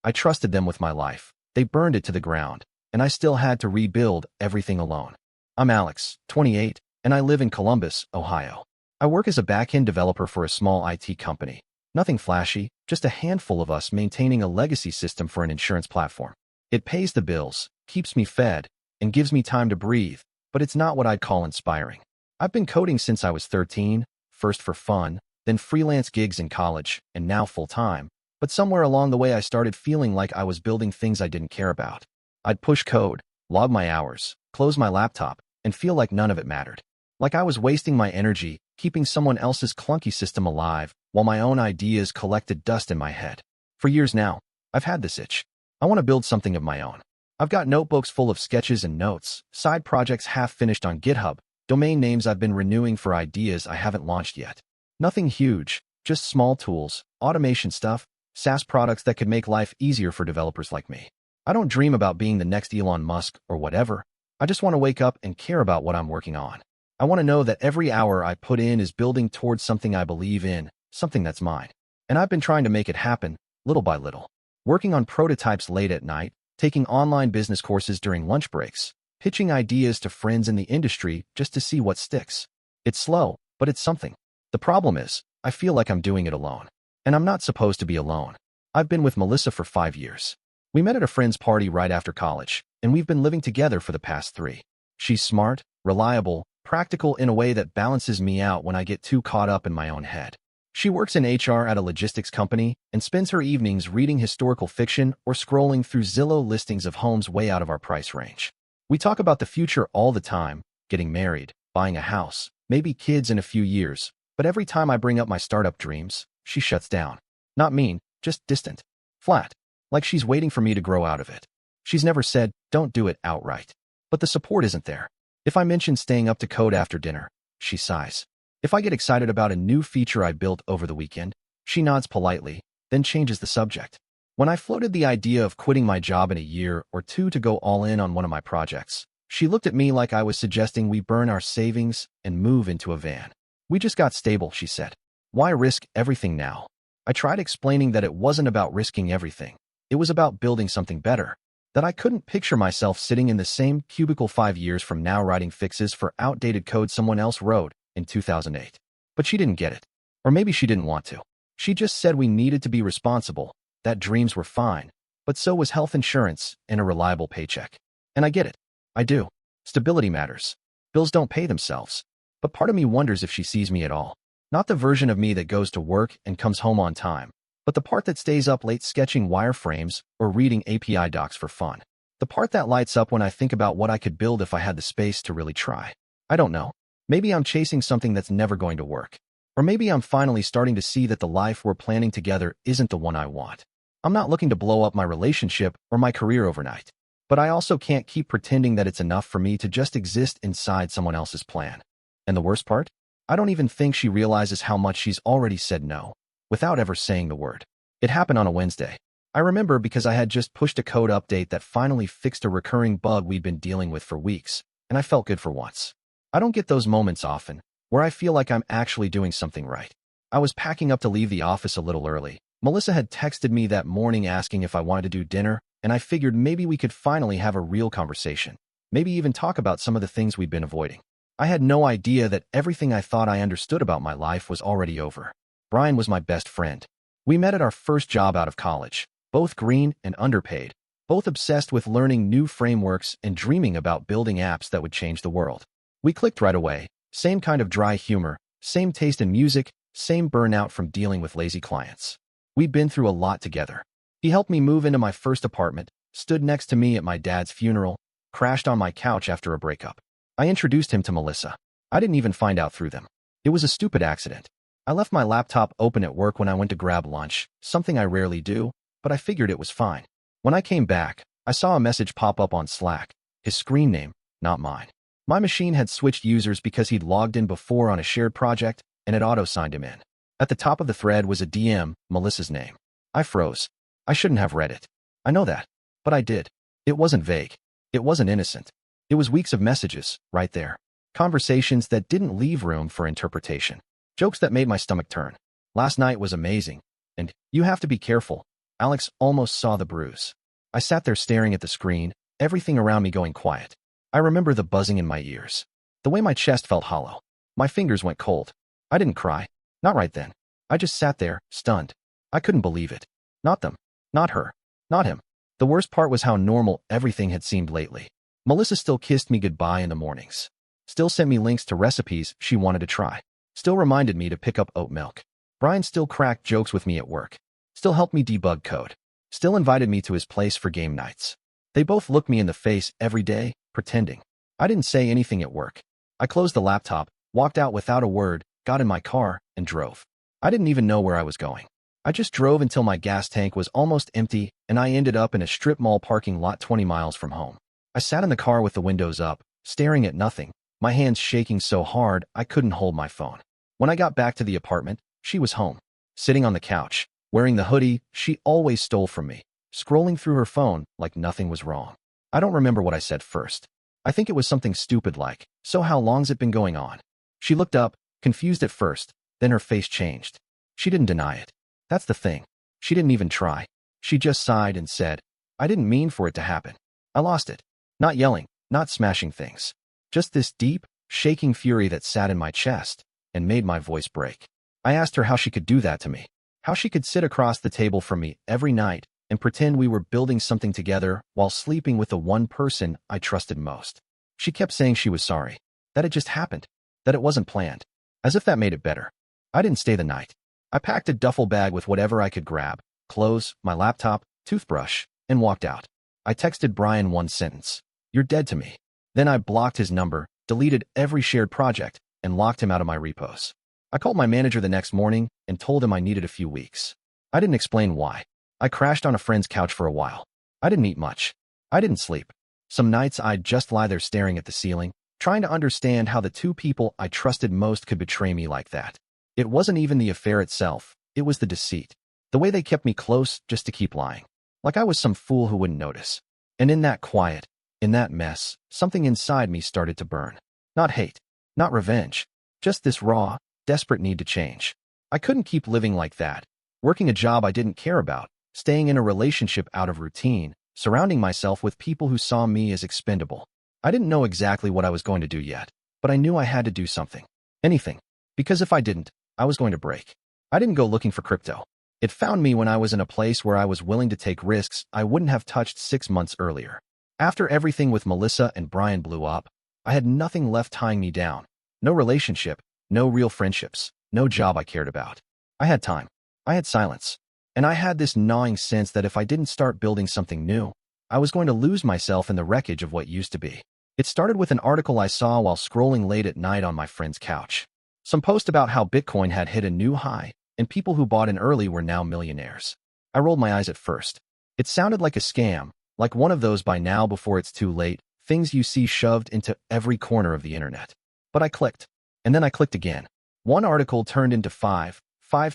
I trusted them with my life. They burned it to the ground, and I still had to rebuild everything alone. I'm Alex, 28, and I live in Columbus, Ohio. I work as a back-end developer for a small IT company. Nothing flashy, just a handful of us maintaining a legacy system for an insurance platform. It pays the bills, keeps me fed, and gives me time to breathe, but it's not what I'd call inspiring. I've been coding since I was 13, first for fun, then freelance gigs in college, and now full-time. But somewhere along the way I started feeling like I was building things I didn't care about. I'd push code, log my hours, close my laptop, and feel like none of it mattered. Like I was wasting my energy, keeping someone else's clunky system alive, while my own ideas collected dust in my head. For years now, I've had this itch. I want to build something of my own. I've got notebooks full of sketches and notes, side projects half finished on GitHub, domain names I've been renewing for ideas I haven't launched yet. Nothing huge, just small tools, automation stuff, SaaS products that could make life easier for developers like me. I don't dream about being the next Elon Musk or whatever. I just want to wake up and care about what I'm working on. I want to know that every hour I put in is building towards something I believe in, something that's mine. And I've been trying to make it happen, little by little. Working on prototypes late at night, taking online business courses during lunch breaks, pitching ideas to friends in the industry just to see what sticks. It's slow, but it's something. The problem is, I feel like I'm doing it alone. And I'm not supposed to be alone. I've been with Melissa for 5 years. We met at a friend's party right after college, and we've been living together for the past 3. She's smart, reliable, practical in a way that balances me out when I get too caught up in my own head. She works in HR at a logistics company and spends her evenings reading historical fiction or scrolling through Zillow listings of homes way out of our price range. We talk about the future all the time, getting married, buying a house, maybe kids in a few years, but every time I bring up my startup dreams, she shuts down. Not mean, just distant. Flat. Like she's waiting for me to grow out of it. She's never said, don't do it outright. But the support isn't there. If I mention staying up to code after dinner, she sighs. If I get excited about a new feature I built over the weekend, she nods politely, then changes the subject. When I floated the idea of quitting my job in a year or two to go all in on one of my projects, she looked at me like I was suggesting we burn our savings and move into a van. We just got stable, she said. Why risk everything now? I tried explaining that it wasn't about risking everything. It was about building something better. That I couldn't picture myself sitting in the same cubicle 5 years from now writing fixes for outdated code someone else wrote in 2008. But she didn't get it. Or maybe she didn't want to. She just said we needed to be responsible, that dreams were fine, but so was health insurance and a reliable paycheck. And I get it. I do. Stability matters. Bills don't pay themselves. But part of me wonders if she sees me at all. Not the version of me that goes to work and comes home on time, but the part that stays up late sketching wireframes or reading API docs for fun. The part that lights up when I think about what I could build if I had the space to really try. I don't know. Maybe I'm chasing something that's never going to work. Or maybe I'm finally starting to see that the life we're planning together isn't the one I want. I'm not looking to blow up my relationship or my career overnight. But I also can't keep pretending that it's enough for me to just exist inside someone else's plan. And the worst part? I don't even think she realizes how much she's already said no, without ever saying the word. It happened on a Wednesday. I remember because I had just pushed a code update that finally fixed a recurring bug we'd been dealing with for weeks, and I felt good for once. I don't get those moments often, where I feel like I'm actually doing something right. I was packing up to leave the office a little early. Melissa had texted me that morning asking if I wanted to do dinner, and I figured maybe we could finally have a real conversation. Maybe even talk about some of the things we'd been avoiding. I had no idea that everything I thought I understood about my life was already over. Brian was my best friend. We met at our first job out of college, both green and underpaid, both obsessed with learning new frameworks and dreaming about building apps that would change the world. We clicked right away, same kind of dry humor, same taste in music, same burnout from dealing with lazy clients. We'd been through a lot together. He helped me move into my first apartment, stood next to me at my dad's funeral, crashed on my couch after a breakup. I introduced him to Melissa. I didn't even find out through them. It was a stupid accident. I left my laptop open at work when I went to grab lunch, something I rarely do, but I figured it was fine. When I came back, I saw a message pop up on Slack. His screen name, not mine. My machine had switched users because he'd logged in before on a shared project, and it auto-signed him in. At the top of the thread was a DM, Melissa's name. I froze. I shouldn't have read it. I know that. But I did. It wasn't vague. It wasn't innocent. It was weeks of messages, right there. Conversations that didn't leave room for interpretation. Jokes that made my stomach turn. Last night was amazing. And you have to be careful. Alex almost saw the bruise. I sat there staring at the screen, everything around me going quiet. I remember the buzzing in my ears. The way my chest felt hollow. My fingers went cold. I didn't cry. Not right then. I just sat there, stunned. I couldn't believe it. Not them. Not her. Not him. The worst part was how normal everything had seemed lately. Melissa still kissed me goodbye in the mornings. Still sent me links to recipes she wanted to try. Still reminded me to pick up oat milk. Brian still cracked jokes with me at work. Still helped me debug code. Still invited me to his place for game nights. They both looked me in the face every day, pretending. I didn't say anything at work. I closed the laptop, walked out without a word, got in my car, and drove. I didn't even know where I was going. I just drove until my gas tank was almost empty, and I ended up in a strip mall parking lot 20 miles from home. I sat in the car with the windows up, staring at nothing, my hands shaking so hard I couldn't hold my phone. When I got back to the apartment, she was home, sitting on the couch, wearing the hoodie she always stole from me, scrolling through her phone like nothing was wrong. I don't remember what I said first. I think it was something stupid like, "So how long's it been going on?" She looked up, confused at first, then her face changed. She didn't deny it. That's the thing. She didn't even try. She just sighed and said, "I didn't mean for it to happen." I lost it. Not yelling, not smashing things. Just this deep, shaking fury that sat in my chest and made my voice break. I asked her how she could do that to me. How she could sit across the table from me every night and pretend we were building something together while sleeping with the one person I trusted most. She kept saying she was sorry, that it just happened, that it wasn't planned, as if that made it better. I didn't stay the night. I packed a duffel bag with whatever I could grab, clothes, my laptop, toothbrush, and walked out. I texted Brian one sentence, "You're dead to me." Then I blocked his number, deleted every shared project, and locked him out of my repos. I called my manager the next morning and told him I needed a few weeks. I didn't explain why. I crashed on a friend's couch for a while. I didn't eat much. I didn't sleep. Some nights I'd just lie there staring at the ceiling, trying to understand how the two people I trusted most could betray me like that. It wasn't even the affair itself, it was the deceit. The way they kept me close just to keep lying. Like I was some fool who wouldn't notice. And in that quiet, in that mess, something inside me started to burn. Not hate, not revenge, just this raw, desperate need to change. I couldn't keep living like that, working a job I didn't care about, staying in a relationship out of routine, surrounding myself with people who saw me as expendable. I didn't know exactly what I was going to do yet, but I knew I had to do something. Anything. Because if I didn't, I was going to break. I didn't go looking for crypto. It found me when I was in a place where I was willing to take risks I wouldn't have touched 6 months earlier. After everything with Melissa and Brian blew up, I had nothing left tying me down. No relationship, no real friendships, no job I cared about. I had time. I had silence. And I had this gnawing sense that if I didn't start building something new, I was going to lose myself in the wreckage of what used to be. It started with an article I saw while scrolling late at night on my friend's couch. Some post about how Bitcoin had hit a new high, and people who bought in early were now millionaires. I rolled my eyes at first. It sounded like a scam, like one of those buy now before it's too late, things you see shoved into every corner of the internet. But I clicked. And then I clicked again. One article turned into five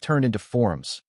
turned into forums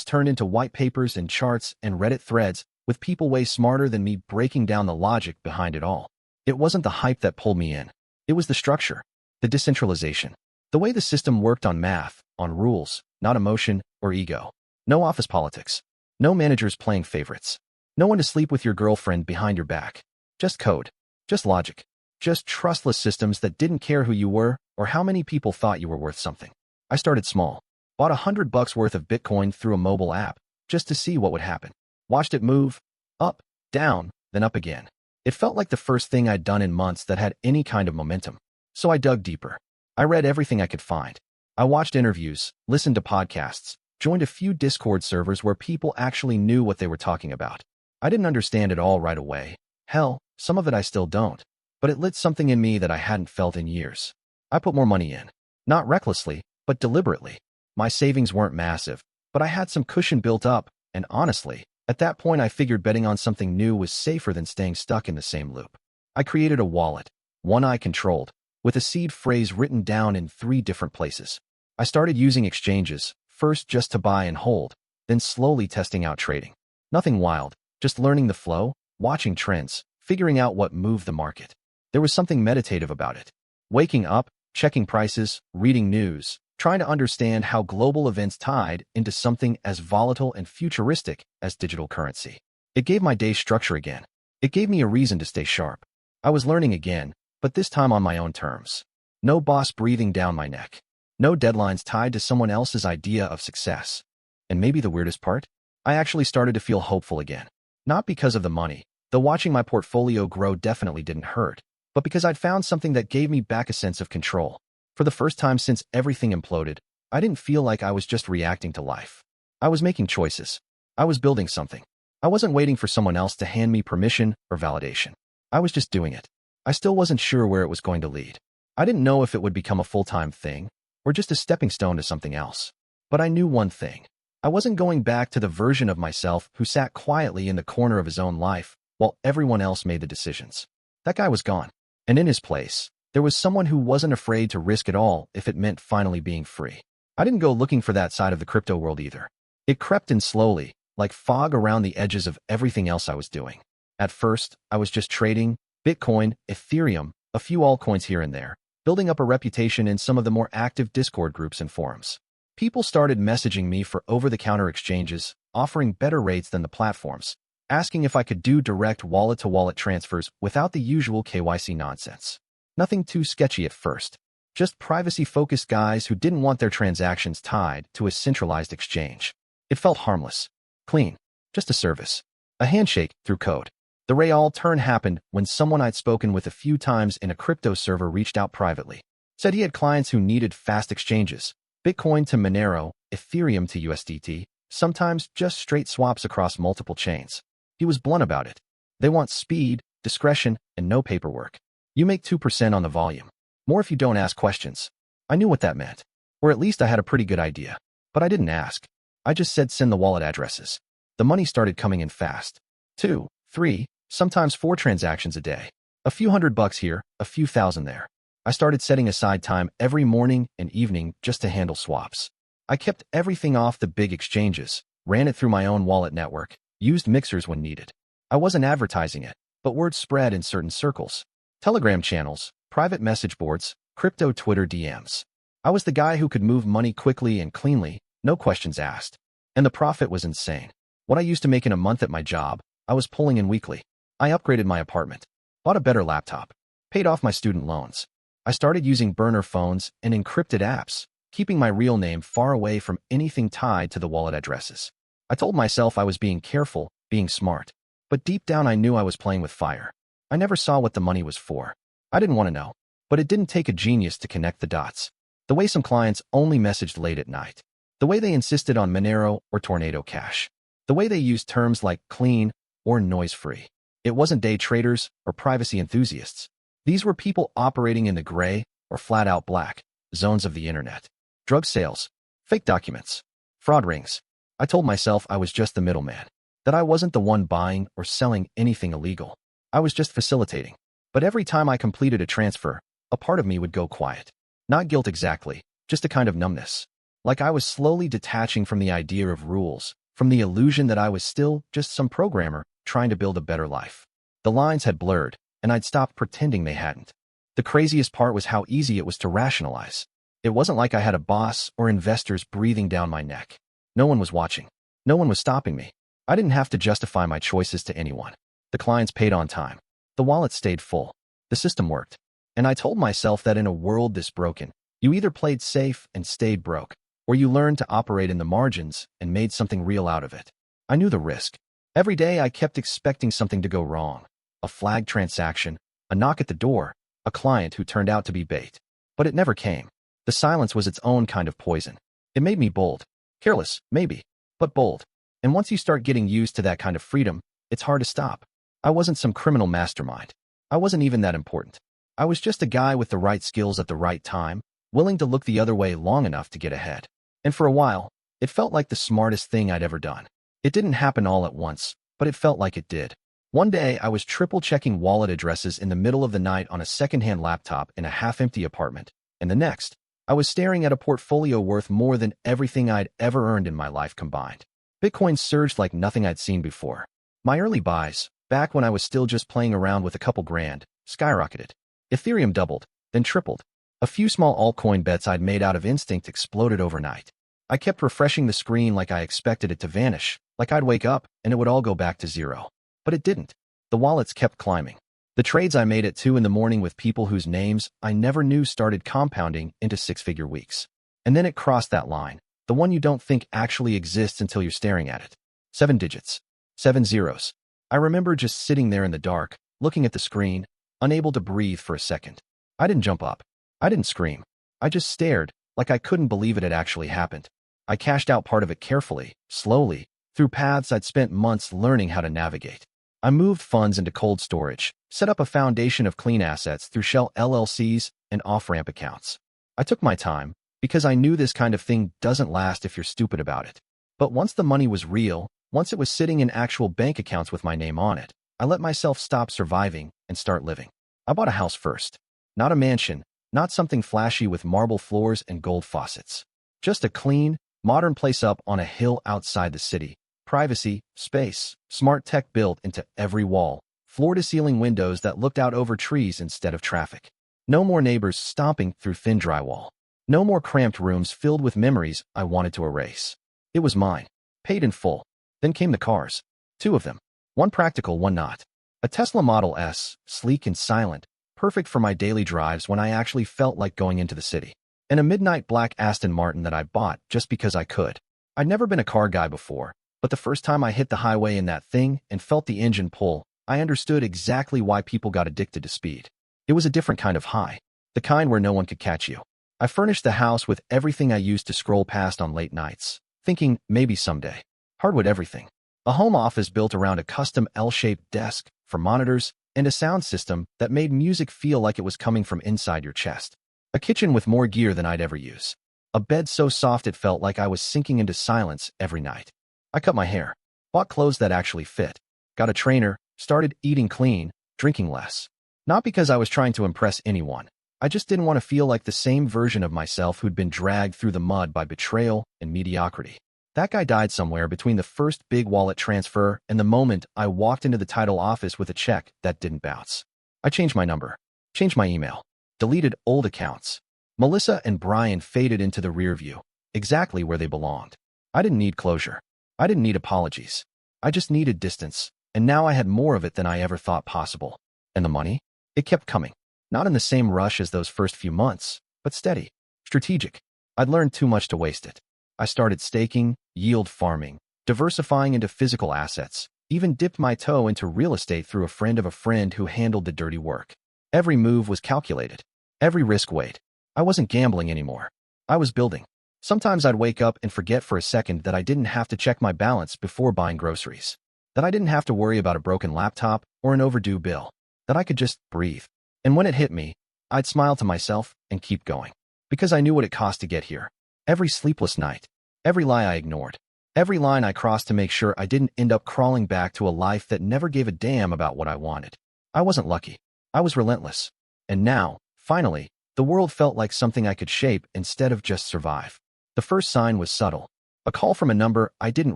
turned into white papers and charts and Reddit threads, with people way smarter than me breaking down the logic behind it all. It wasn't the hype that pulled me in. It was the structure, the decentralization, the way the system worked on math, on rules, not emotion or ego. No office politics. No managers playing favorites. No one to sleep with your girlfriend behind your back. Just code. Just logic. Just trustless systems that didn't care who you were or how many people thought you were worth something. I started small. Bought $100 worth of Bitcoin through a mobile app just to see what would happen. Watched it move up, down, then up again. It felt like the first thing I'd done in months that had any kind of momentum. So I dug deeper. I read everything I could find. I watched interviews, listened to podcasts, joined a few Discord servers where people actually knew what they were talking about. I didn't understand it all right away. Hell, some of it I still don't. But it lit something in me that I hadn't felt in years. I put more money in. Not recklessly, but deliberately. My savings weren't massive, but I had some cushion built up, and honestly, at that point I figured betting on something new was safer than staying stuck in the same loop. I created a wallet, one I controlled, with a seed phrase written down in 3 different places. I started using exchanges, first just to buy and hold, then slowly testing out trading. Nothing wild, just learning the flow, watching trends, figuring out what moved the market. There was something meditative about it. Waking up, checking prices, reading news, trying to understand how global events tied into something as volatile and futuristic as digital currency. It gave my day structure again. It gave me a reason to stay sharp. I was learning again, but this time on my own terms. No boss breathing down my neck. No deadlines tied to someone else's idea of success. And maybe the weirdest part? I actually started to feel hopeful again. Not because of the money, though watching my portfolio grow definitely didn't hurt, but because I'd found something that gave me back a sense of control. For the first time since everything imploded, I didn't feel like I was just reacting to life. I was making choices. I was building something. I wasn't waiting for someone else to hand me permission or validation. I was just doing it. I still wasn't sure where it was going to lead. I didn't know if it would become a full-time thing or just a stepping stone to something else. But I knew one thing. I wasn't going back to the version of myself who sat quietly in the corner of his own life while everyone else made the decisions. That guy was gone. And in his place, there was someone who wasn't afraid to risk it all if it meant finally being free. I didn't go looking for that side of the crypto world either. It crept in slowly, like fog around the edges of everything else I was doing. At first, I was just trading Bitcoin, Ethereum, a few altcoins here and there, building up a reputation in some of the more active Discord groups and forums. People started messaging me for over-the-counter exchanges, offering better rates than the platforms, asking if I could do direct wallet-to-wallet transfers without the usual KYC nonsense. Nothing too sketchy at first. Just privacy-focused guys who didn't want their transactions tied to a centralized exchange. It felt harmless. Clean. Just a service. A handshake through code. The real turn happened when someone I'd spoken with a few times in a crypto server reached out privately. Said he had clients who needed fast exchanges. Bitcoin to Monero, Ethereum to USDT, sometimes just straight swaps across multiple chains. He was blunt about it. They want speed, discretion, and no paperwork. You make 2% on the volume. More if you don't ask questions. I knew what that meant. Or at least I had a pretty good idea. But I didn't ask. I just said send the wallet addresses. The money started coming in fast. 2, 3, sometimes 4 transactions a day. A few $100 here, a few thousand there. I started setting aside time every morning and evening just to handle swaps. I kept everything off the big exchanges, ran it through my own wallet network, used mixers when needed. I wasn't advertising it, but word spread in certain circles. Telegram channels, private message boards, crypto Twitter DMs. I was the guy who could move money quickly and cleanly, no questions asked. And the profit was insane. What I used to make in a month at my job, I was pulling in weekly. I upgraded my apartment, bought a better laptop, paid off my student loans. I started using burner phones and encrypted apps, keeping my real name far away from anything tied to the wallet addresses. I told myself I was being careful, being smart. But deep down I knew I was playing with fire. I never saw what the money was for. I didn't want to know. But it didn't take a genius to connect the dots. The way some clients only messaged late at night. The way they insisted on Monero or Tornado Cash. The way they used terms like clean or noise-free. It wasn't day traders or privacy enthusiasts. These were people operating in the gray or flat-out black zones of the internet. Drug sales, fake documents, fraud rings. I told myself I was just the middleman, that I wasn't the one buying or selling anything illegal. I was just facilitating. But every time I completed a transfer, a part of me would go quiet. Not guilt exactly, just a kind of numbness. Like I was slowly detaching from the idea of rules, from the illusion that I was still just some programmer trying to build a better life. The lines had blurred, and I'd stopped pretending they hadn't. The craziest part was how easy it was to rationalize. It wasn't like I had a boss or investors breathing down my neck. No one was watching. No one was stopping me. I didn't have to justify my choices to anyone. The clients paid on time. The wallet stayed full. The system worked. And I told myself that in a world this broken, you either played safe and stayed broke, or you learned to operate in the margins and made something real out of it. I knew the risk. Every day I kept expecting something to go wrong. A flagged transaction, a knock at the door, a client who turned out to be bait. But it never came. The silence was its own kind of poison. It made me bold. Careless, maybe, but bold. And once you start getting used to that kind of freedom, it's hard to stop. I wasn't some criminal mastermind. I wasn't even that important. I was just a guy with the right skills at the right time, willing to look the other way long enough to get ahead. And for a while, it felt like the smartest thing I'd ever done. It didn't happen all at once, but it felt like it did. One day, I was triple-checking wallet addresses in the middle of the night on a second-hand laptop in a half-empty apartment, and the next, I was staring at a portfolio worth more than everything I'd ever earned in my life combined. Bitcoin surged like nothing I'd seen before. My early buys, back when I was still just playing around with a couple grand, skyrocketed. Ethereum doubled, then tripled. A few small altcoin bets I'd made out of instinct exploded overnight. I kept refreshing the screen like I expected it to vanish, like I'd wake up and it would all go back to zero. But it didn't. The wallets kept climbing. The trades I made at 2 in the morning with people whose names I never knew started compounding into six-figure weeks. And then it crossed that line, the one you don't think actually exists until you're staring at it. 7 digits. 7 zeros. I remember just sitting there in the dark, looking at the screen, unable to breathe for a second. I didn't jump up. I didn't scream. I just stared, like I couldn't believe it had actually happened. I cashed out part of it carefully, slowly, through paths I'd spent months learning how to navigate. I moved funds into cold storage, set up a foundation of clean assets through shell LLCs and off-ramp accounts. I took my time, because I knew this kind of thing doesn't last if you're stupid about it. But once the money was real, once it was sitting in actual bank accounts with my name on it, I let myself stop surviving and start living. I bought a house first. Not a mansion, not something flashy with marble floors and gold faucets. Just a clean, modern place up on a hill outside the city. Privacy, space, smart tech built into every wall, floor-to-ceiling windows that looked out over trees instead of traffic. No more neighbors stomping through thin drywall. No more cramped rooms filled with memories I wanted to erase. It was mine, paid in full. Then came the cars. 2 of them. One practical, one not. A Tesla Model S, sleek and silent, perfect for my daily drives when I actually felt like going into the city. And a midnight black Aston Martin that I bought just because I could. I'd never been a car guy before, but the first time I hit the highway in that thing and felt the engine pull, I understood exactly why people got addicted to speed. It was a different kind of high, the kind where no one could catch you. I furnished the house with everything I used to scroll past on late nights, thinking maybe someday. Hardwood everything. A home office built around a custom L-shaped desk for monitors and a sound system that made music feel like it was coming from inside your chest. A kitchen with more gear than I'd ever use. A bed so soft it felt like I was sinking into silence every night. I cut my hair, bought clothes that actually fit, got a trainer, started eating clean, drinking less. Not because I was trying to impress anyone. I just didn't want to feel like the same version of myself who'd been dragged through the mud by betrayal and mediocrity. That guy died somewhere between the first big wallet transfer and the moment I walked into the title office with a check that didn't bounce. I changed my number, changed my email, deleted old accounts. Melissa and Brian faded into the rear view, exactly where they belonged. I didn't need closure. I didn't need apologies. I just needed distance, and now I had more of it than I ever thought possible. And the money? It kept coming. Not in the same rush as those first few months, but steady, strategic. I'd learned too much to waste it. I started staking, yield farming, diversifying into physical assets, even dipped my toe into real estate through a friend of a friend who handled the dirty work. Every move was calculated. Every risk weighed. I wasn't gambling anymore. I was building. Sometimes I'd wake up and forget for a second that I didn't have to check my balance before buying groceries. That I didn't have to worry about a broken laptop or an overdue bill. That I could just breathe. And when it hit me, I'd smile to myself and keep going. Because I knew what it cost to get here. Every sleepless night. Every lie I ignored. Every line I crossed to make sure I didn't end up crawling back to a life that never gave a damn about what I wanted. I wasn't lucky. I was relentless. And now, finally, the world felt like something I could shape instead of just survive. The first sign was subtle. A call from a number I didn't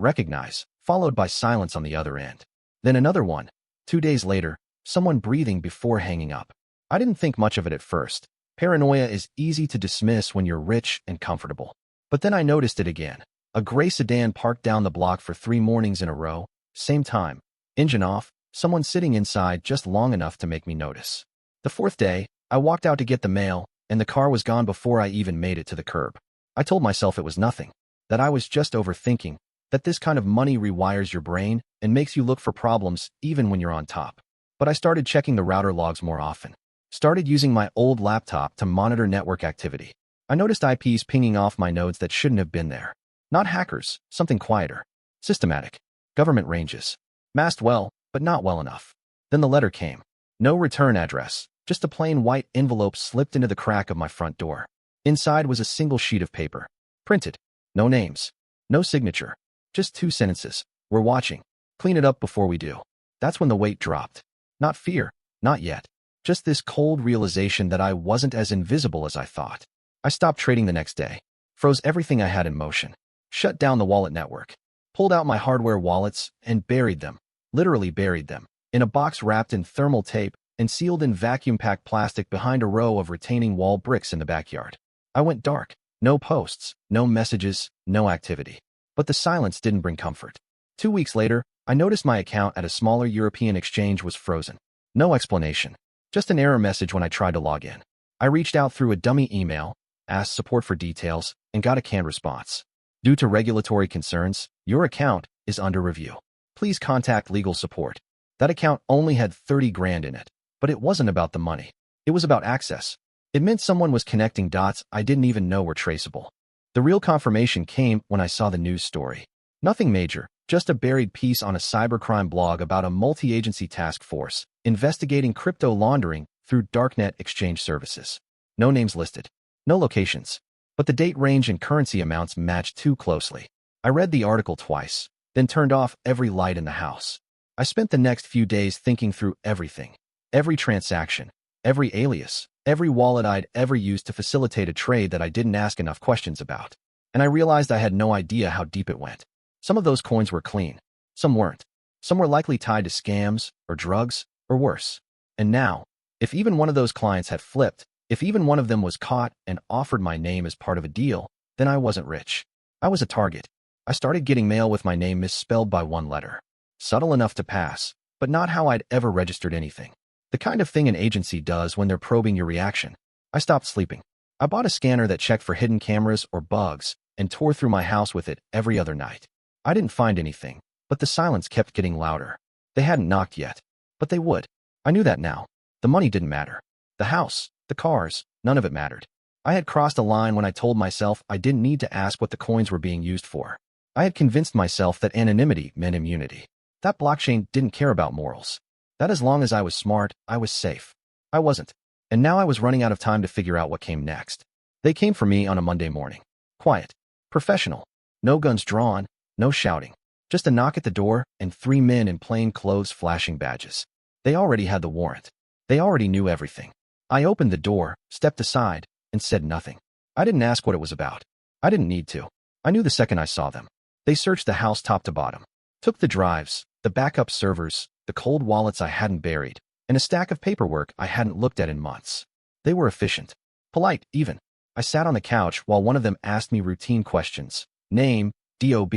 recognize, followed by silence on the other end. Then another one. 2 days later, someone breathing before hanging up. I didn't think much of it at first. Paranoia is easy to dismiss when you're rich and comfortable. But then I noticed it again. A gray sedan parked down the block for 3 mornings in a row, same time. Engine off, someone sitting inside just long enough to make me notice. The 4th day, I walked out to get the mail, and the car was gone before I even made it to the curb. I told myself it was nothing, that I was just overthinking, that this kind of money rewires your brain and makes you look for problems even when you're on top. But I started checking the router logs more often. Started using my old laptop to monitor network activity. I noticed IPs pinging off my nodes that shouldn't have been there. Not hackers, something quieter. Systematic. Government ranges. Masked well, but not well enough. Then the letter came. No return address, just a plain white envelope slipped into the crack of my front door. Inside was a single sheet of paper. Printed. No names. No signature. Just 2 sentences. We're watching. Clean it up before we do. That's when the weight dropped. Not fear. Not yet. Just this cold realization that I wasn't as invisible as I thought. I stopped trading the next day. Froze everything I had in motion. Shut down the wallet network. Pulled out my hardware wallets and buried them. Literally buried them. In a box wrapped in thermal tape and sealed in vacuum-packed plastic behind a row of retaining wall bricks in the backyard. I went dark. No posts, no messages, no activity. But the silence didn't bring comfort. 2 weeks later, I noticed my account at a smaller European exchange was frozen. No explanation. Just an error message when I tried to log in. I reached out through a dummy email, asked support for details, and got a canned response. Due to regulatory concerns, your account is under review. Please contact legal support. That account only had 30 grand in it, but it wasn't about the money. It was about access. It meant someone was connecting dots I didn't even know were traceable. The real confirmation came when I saw the news story. Nothing major, just a buried piece on a cybercrime blog about a multi-agency task force investigating crypto laundering through darknet exchange services. No names listed. No locations. But the date range and currency amounts matched too closely. I read the article twice, then turned off every light in the house. I spent the next few days thinking through everything. Every transaction. Every alias. Every wallet I'd ever used to facilitate a trade that I didn't ask enough questions about. And I realized I had no idea how deep it went. Some of those coins were clean. Some weren't. Some were likely tied to scams, or drugs, or worse. And now, if even one of those clients had flipped, if even one of them was caught and offered my name as part of a deal, then I wasn't rich. I was a target. I started getting mail with my name misspelled by one letter. Subtle enough to pass, but not how I'd ever registered anything. The kind of thing an agency does when they're probing your reaction. I stopped sleeping. I bought a scanner that checked for hidden cameras or bugs and tore through my house with it every other night. I didn't find anything, but the silence kept getting louder. They hadn't knocked yet, but they would. I knew that now. The money didn't matter. The house, the cars, none of it mattered. I had crossed a line when I told myself I didn't need to ask what the coins were being used for. I had convinced myself that anonymity meant immunity. That blockchain didn't care about morals. That as long as I was smart, I was safe. I wasn't. And now I was running out of time to figure out what came next. They came for me on a Monday morning. Quiet. Professional. No guns drawn. No shouting. Just a knock at the door and 3 men in plain clothes flashing badges. They already had the warrant. They already knew everything. I opened the door, stepped aside, and said nothing. I didn't ask what it was about. I didn't need to. I knew the second I saw them. They searched the house top to bottom. Took the drives, the backup servers, the cold wallets I hadn't buried, and a stack of paperwork I hadn't looked at in months. They were efficient. Polite, even. I sat on the couch while one of them asked me routine questions. Name, DOB,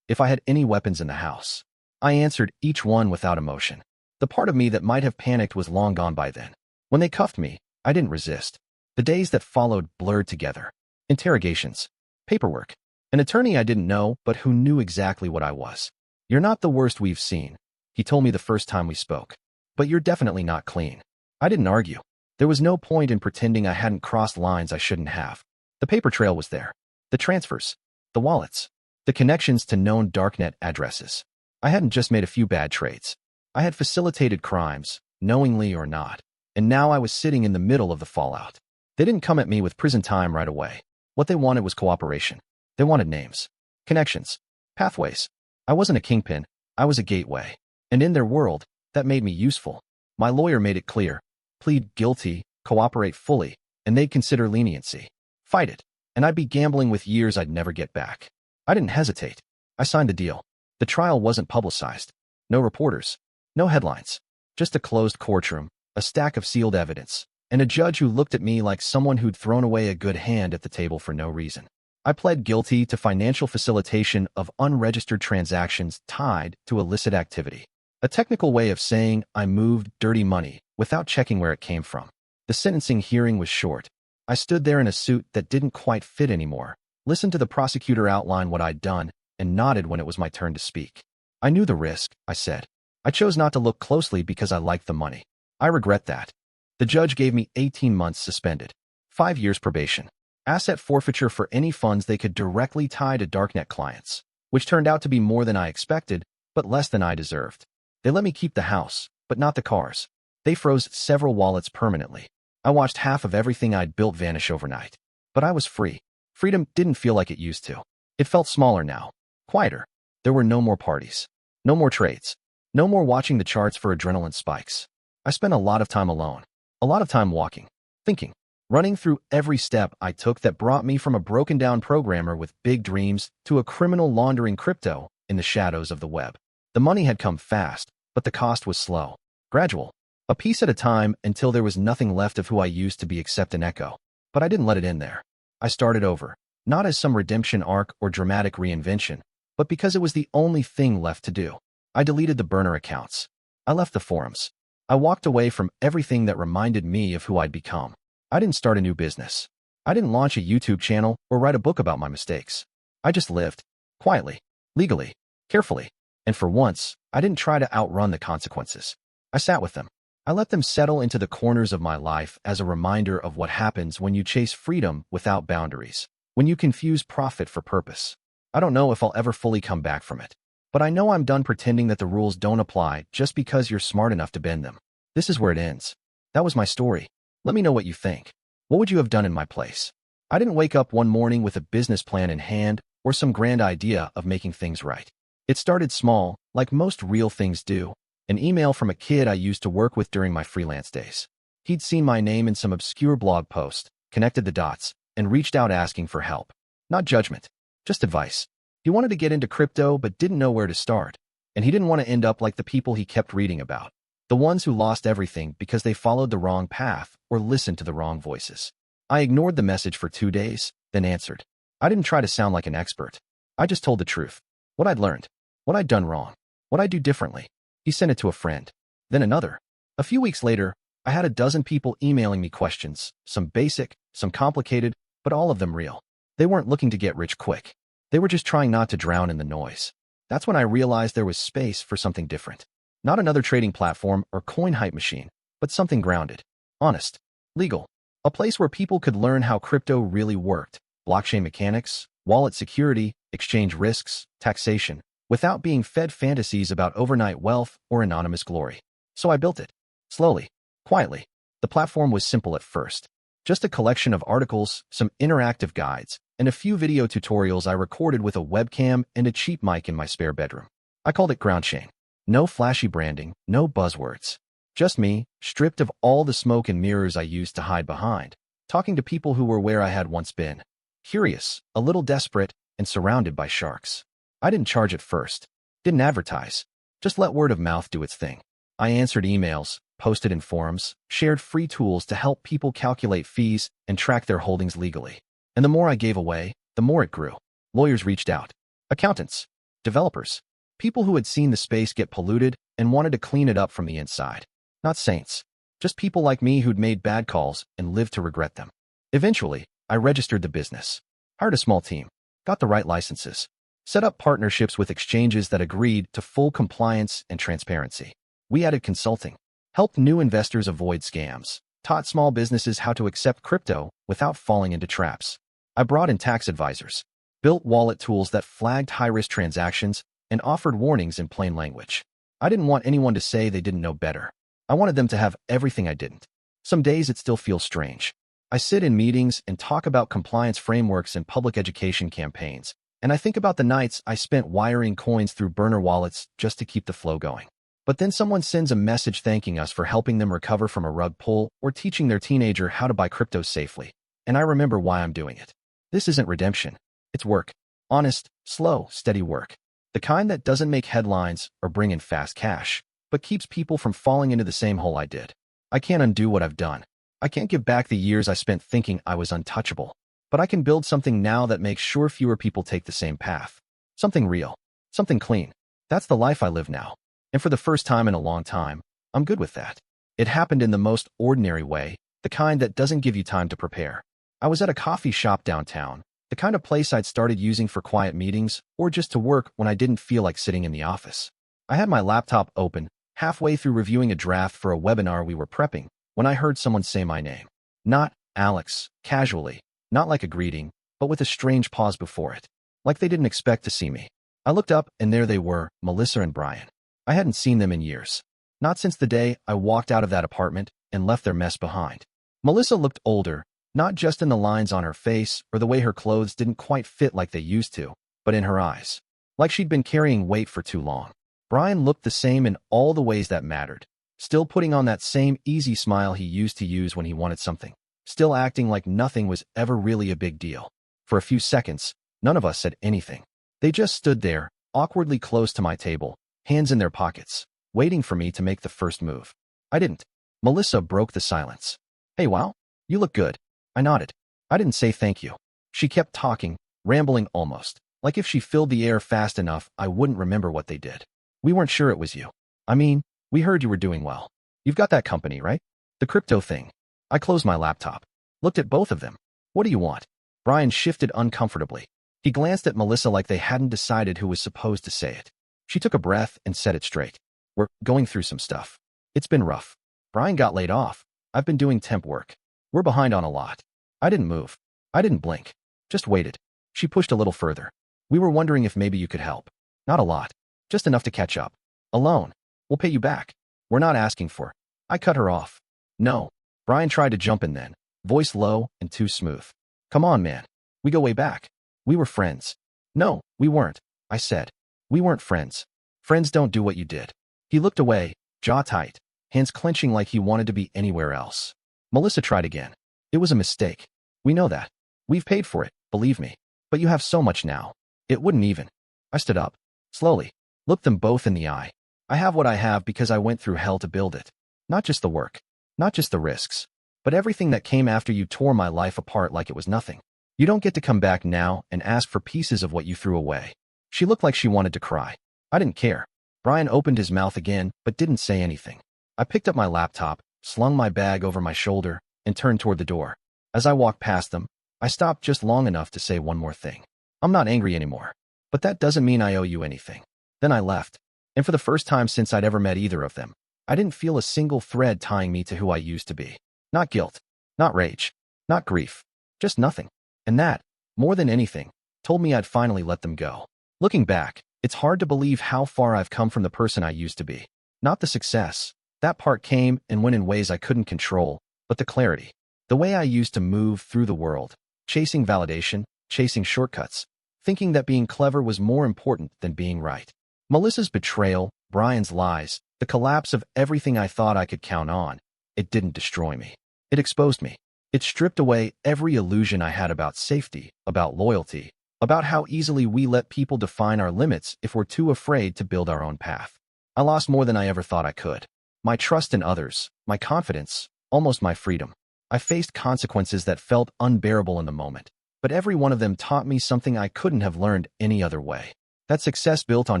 if I had any weapons in the house. I answered each one without emotion. The part of me that might have panicked was long gone by then. When they cuffed me, I didn't resist. The days that followed blurred together. Interrogations. Paperwork. An attorney I didn't know, but who knew exactly what I was. You're not the worst we've seen, he told me the first time we spoke. But you're definitely not clean. I didn't argue. There was no point in pretending I hadn't crossed lines I shouldn't have. The paper trail was there. The transfers. The wallets. The connections to known darknet addresses. I hadn't just made a few bad trades. I had facilitated crimes, knowingly or not. And now I was sitting in the middle of the fallout. They didn't come at me with prison time right away. What they wanted was cooperation. They wanted names. Connections. Pathways. I wasn't a kingpin. I was a gateway. And in their world, that made me useful. My lawyer made it clear. Plead guilty, cooperate fully, and they'd consider leniency. Fight it. And I'd be gambling with years I'd never get back. I didn't hesitate. I signed the deal. The trial wasn't publicized. No reporters. No headlines. Just a closed courtroom, a stack of sealed evidence, and a judge who looked at me like someone who'd thrown away a good hand at the table for no reason. I pled guilty to financial facilitation of unregistered transactions tied to illicit activity. A technical way of saying I moved dirty money without checking where it came from. The sentencing hearing was short. I stood there in a suit that didn't quite fit anymore, listened to the prosecutor outline what I'd done, and nodded when it was my turn to speak. I knew the risk, I said. I chose not to look closely because I liked the money. I regret that. The judge gave me 18 months suspended, 5 years probation, asset forfeiture for any funds they could directly tie to darknet clients, which turned out to be more than I expected, but less than I deserved. They let me keep the house, but not the cars. They froze several wallets permanently. I watched half of everything I'd built vanish overnight. But I was free. Freedom didn't feel like it used to. It felt smaller now, quieter. There were no more parties, no more trades, no more watching the charts for adrenaline spikes. I spent a lot of time alone, a lot of time walking, thinking, running through every step I took that brought me from a broken-down programmer with big dreams to a criminal laundering crypto in the shadows of the web. The money had come fast, but the cost was slow, gradual. a piece at a time until there was nothing left of who I used to be except an echo. But I didn't let it end there. I started over, not as some redemption arc or dramatic reinvention, but because it was the only thing left to do. I deleted the burner accounts. I left the forums. I walked away from everything that reminded me of who I'd become. I didn't start a new business. I didn't launch a YouTube channel or write a book about my mistakes. I just lived. Quietly. Legally. Carefully. And for once, I didn't try to outrun the consequences. I sat with them. I let them settle into the corners of my life as a reminder of what happens when you chase freedom without boundaries, when you confuse profit for purpose. I don't know if I'll ever fully come back from it, but I know I'm done pretending that the rules don't apply just because you're smart enough to bend them. This is where it ends. That was my story. Let me know what you think. What would you have done in my place? I didn't wake up one morning with a business plan in hand or some grand idea of making things right. It started small, like most real things do. An email from a kid I used to work with during my freelance days. He'd seen my name in some obscure blog post, connected the dots, and reached out asking for help. Not judgment, just advice. He wanted to get into crypto but didn't know where to start. And he didn't want to end up like the people he kept reading about. The ones who lost everything because they followed the wrong path or listened to the wrong voices. I ignored the message for 2 days, then answered. I didn't try to sound like an expert. I just told the truth. What I'd learned. What I'd done wrong. What I'd do differently. He sent it to a friend. Then another. A few weeks later, I had a dozen people emailing me questions, some basic, some complicated, but all of them real. They weren't looking to get rich quick. They were just trying not to drown in the noise. That's when I realized there was space for something different. Not another trading platform or coin hype machine, but something grounded, honest, legal. A place where people could learn how crypto really worked, blockchain mechanics, wallet security, exchange risks, taxation, without being fed fantasies about overnight wealth or anonymous glory. So I built it. Slowly. Quietly. The platform was simple at first. Just a collection of articles, some interactive guides, and a few video tutorials I recorded with a webcam and a cheap mic in my spare bedroom. I called it GroundChain. No flashy branding, no buzzwords. Just me, stripped of all the smoke and mirrors I used to hide behind, talking to people who were where I had once been. Curious, a little desperate, and surrounded by sharks. I didn't charge at first. Didn't advertise. Just let word of mouth do its thing. I answered emails, posted in forums, shared free tools to help people calculate fees and track their holdings legally. And the more I gave away, the more it grew. Lawyers reached out. Accountants. Developers. People who had seen the space get polluted and wanted to clean it up from the inside. Not saints. Just people like me who'd made bad calls and lived to regret them. Eventually, I registered the business. Hired a small team. Got the right licenses. Set up partnerships with exchanges that agreed to full compliance and transparency. We added consulting. Helped new investors avoid scams. Taught small businesses how to accept crypto without falling into traps. I brought in tax advisors. Built wallet tools that flagged high-risk transactions and offered warnings in plain language. I didn't want anyone to say they didn't know better. I wanted them to have everything I didn't. Some days it still feels strange. I sit in meetings and talk about compliance frameworks and public education campaigns, and I think about the nights I spent wiring coins through burner wallets just to keep the flow going. But then someone sends a message thanking us for helping them recover from a rug pull or teaching their teenager how to buy crypto safely. And I remember why I'm doing it. This isn't redemption. It's work. Honest, slow, steady work. The kind that doesn't make headlines or bring in fast cash, but keeps people from falling into the same hole I did. I can't undo what I've done. I can't give back the years I spent thinking I was untouchable. But I can build something now that makes sure fewer people take the same path. Something real. Something clean. That's the life I live now. And for the first time in a long time, I'm good with that. It happened in the most ordinary way, the kind that doesn't give you time to prepare. I was at a coffee shop downtown, the kind of place I'd started using for quiet meetings or just to work when I didn't feel like sitting in the office. I had my laptop open, halfway through reviewing a draft for a webinar we were prepping, when I heard someone say my name. Not Alex, casually, not like a greeting, but with a strange pause before it, like they didn't expect to see me. I looked up and there they were, Melissa and Brian. I hadn't seen them in years. Not since the day I walked out of that apartment and left their mess behind. Melissa looked older, not just in the lines on her face or the way her clothes didn't quite fit like they used to, but in her eyes. Like she'd been carrying weight for too long. Brian looked the same in all the ways that mattered. Still putting on that same easy smile he used to use when he wanted something. Still acting like nothing was ever really a big deal. For a few seconds, none of us said anything. They just stood there, awkwardly close to my table, hands in their pockets, waiting for me to make the first move. I didn't. Melissa broke the silence. Hey, wow, you look good. I nodded. I didn't say thank you. She kept talking, rambling almost, like if she filled the air fast enough I wouldn't remember what they did. We weren't sure it was you. I mean, we heard you were doing well. You've got that company, right? The crypto thing. I closed my laptop. Looked at both of them. What do you want? Brian shifted uncomfortably. He glanced at Melissa like they hadn't decided who was supposed to say it. She took a breath and said it straight. We're going through some stuff. It's been rough. Brian got laid off. I've been doing temp work. We're behind on a lot. I didn't move. I didn't blink. Just waited. She pushed a little further. We were wondering if maybe you could help. Not a lot. Just enough to catch up. A loan. We'll pay you back. We're not asking for. I cut her off. No. Brian tried to jump in then, voice low and too smooth. Come on, man. We go way back. We were friends. No, we weren't, I said. We weren't friends. Friends don't do what you did. He looked away, jaw tight, hands clenching like he wanted to be anywhere else. Melissa tried again. It was a mistake. We know that. We've paid for it, believe me. But you have so much now. It wouldn't even. I stood up, slowly, looked them both in the eye. I have what I have because I went through hell to build it. Not just the work, not just the risks, but everything that came after you tore my life apart like it was nothing. You don't get to come back now and ask for pieces of what you threw away. She looked like she wanted to cry. I didn't care. Brian opened his mouth again, but didn't say anything. I picked up my laptop, slung my bag over my shoulder, and turned toward the door. As I walked past them, I stopped just long enough to say one more thing. I'm not angry anymore, but that doesn't mean I owe you anything. Then I left, and for the first time since I'd ever met either of them, I didn't feel a single thread tying me to who I used to be. Not guilt, not rage, not grief, just nothing. And that, more than anything, told me I'd finally let them go. Looking back, it's hard to believe how far I've come from the person I used to be. Not the success. That part came and went in ways I couldn't control, but the clarity. The way I used to move through the world, chasing validation, chasing shortcuts, thinking that being clever was more important than being right. Melissa's betrayal, Brian's lies, the collapse of everything I thought I could count on, it didn't destroy me. It exposed me. It stripped away every illusion I had about safety, about loyalty, about how easily we let people define our limits if we're too afraid to build our own path. I lost more than I ever thought I could. My trust in others, my confidence, almost my freedom. I faced consequences that felt unbearable in the moment, but every one of them taught me something I couldn't have learned any other way. That success built on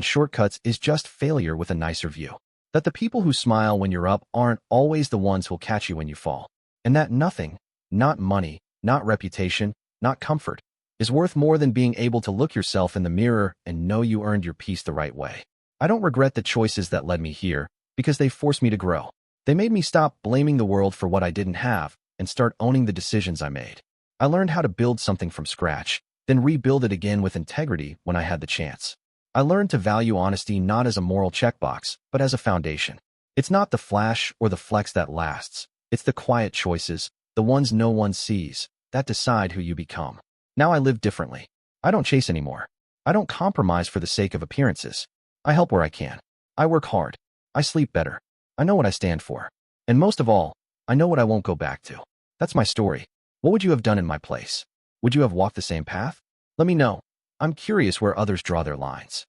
shortcuts is just failure with a nicer view. That the people who smile when you're up aren't always the ones who'll catch you when you fall. And that nothing, not money, not reputation, not comfort, is worth more than being able to look yourself in the mirror and know you earned your peace the right way. I don't regret the choices that led me here, because they forced me to grow. They made me stop blaming the world for what I didn't have and start owning the decisions I made. I learned how to build something from scratch, then rebuild it again with integrity when I had the chance. I learned to value honesty not as a moral checkbox, but as a foundation. It's not the flash or the flex that lasts. It's the quiet choices, the ones no one sees, that decide who you become. Now I live differently. I don't chase anymore. I don't compromise for the sake of appearances. I help where I can. I work hard. I sleep better. I know what I stand for. And most of all, I know what I won't go back to. That's my story. What would you have done in my place? Would you have walked the same path? Let me know. I'm curious where others draw their lines.